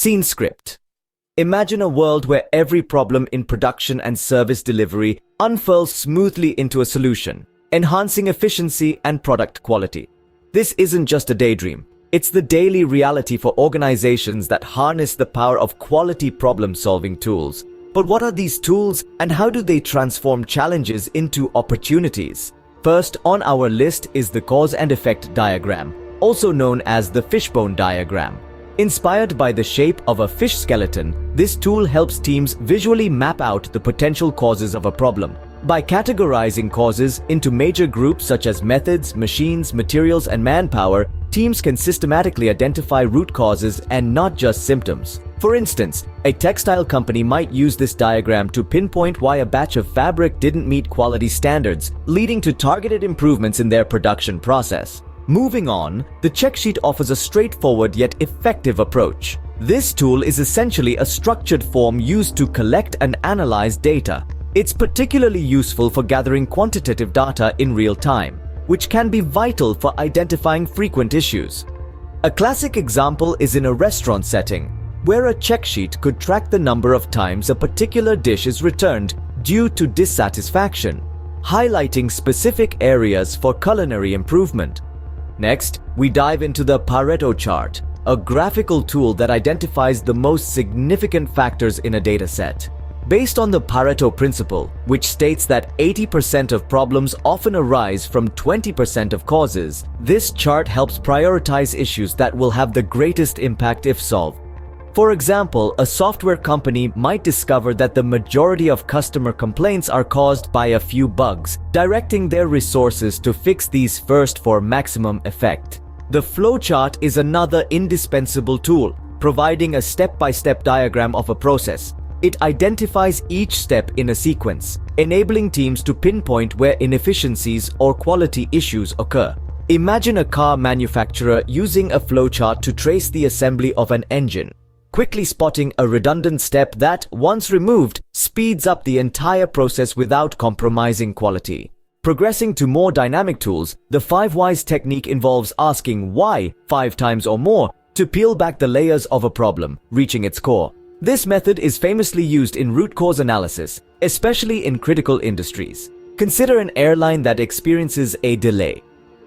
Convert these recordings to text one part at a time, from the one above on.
Scene script. Imagine a world where every problem in production and service delivery unfurls smoothly into a solution, enhancing efficiency and product quality. This isn't just a daydream. It's the daily reality for organizations that harness the power of quality problem-solving tools. But what are these tools and how do they transform challenges into opportunities? First on our list is the cause and effect diagram, also known as the Fishbone Diagram. Inspired by the shape of a fish skeleton, this tool helps teams visually map out the potential causes of a problem. By categorizing causes into major groups such as methods, machines, materials, and manpower, teams can systematically identify root causes and not just symptoms. For instance, a textile company might use this diagram to pinpoint why a batch of fabric didn't meet quality standards, leading to targeted improvements in their production process. Moving on, the check sheet offers a straightforward yet effective approach. This tool is essentially a structured form used to collect and analyze data. It's particularly useful for gathering quantitative data in real time, which can be vital for identifying frequent issues. A classic example is in a restaurant setting, where a check sheet could track the number of times a particular dish is returned due to dissatisfaction, highlighting specific areas for culinary improvement. Next, we dive into the Pareto Chart, a graphical tool that identifies the most significant factors in a data set. Based on the Pareto principle, which states that 80% of problems often arise from 20% of causes, this chart helps prioritize issues that will have the greatest impact if solved. For example, a software company might discover that the majority of customer complaints are caused by a few bugs, directing their resources to fix these first for maximum effect. The Flowchart is another indispensable tool, providing a step-by-step diagram of a process. It identifies each step in a sequence, enabling teams to pinpoint where inefficiencies or quality issues occur. Imagine a car manufacturer using a flowchart to trace the assembly of an engine, quickly spotting a redundant step that, once removed, speeds up the entire process without compromising quality. Progressing to more dynamic tools, the 5 whys technique involves asking why 5 times or more to peel back the layers of a problem, reaching its core. This method is famously used in root cause analysis, especially in critical industries. Consider an airline that experiences a delay.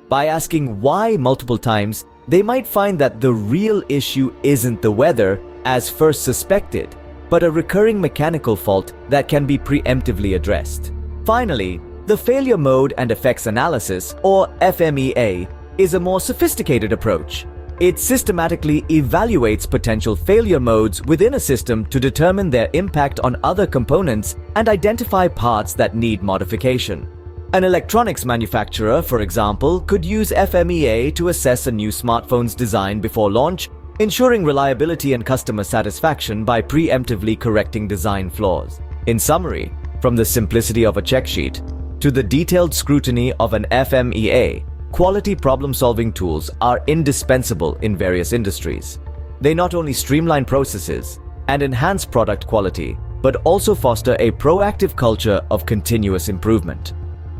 By asking why multiple times, they might find that the real issue isn't the weather, as first suspected, but a recurring mechanical fault that can be preemptively addressed. Finally, the failure mode and effects analysis, or FMEA, is a more sophisticated approach. It systematically evaluates potential failure modes within a system to determine their impact on other components and identify parts that need modification. An electronics manufacturer, for example, could use FMEA to assess a new smartphone's design before launch, ensuring reliability and customer satisfaction by preemptively correcting design flaws. In summary, from the simplicity of a check sheet to the detailed scrutiny of an FMEA, quality problem-solving tools are indispensable in various industries. They not only streamline processes and enhance product quality, but also foster a proactive culture of continuous improvement.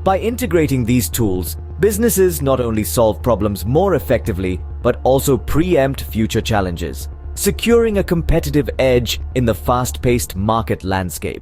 By integrating these tools, businesses not only solve problems more effectively, but also preempt future challenges, securing a competitive edge in the fast-paced market landscape.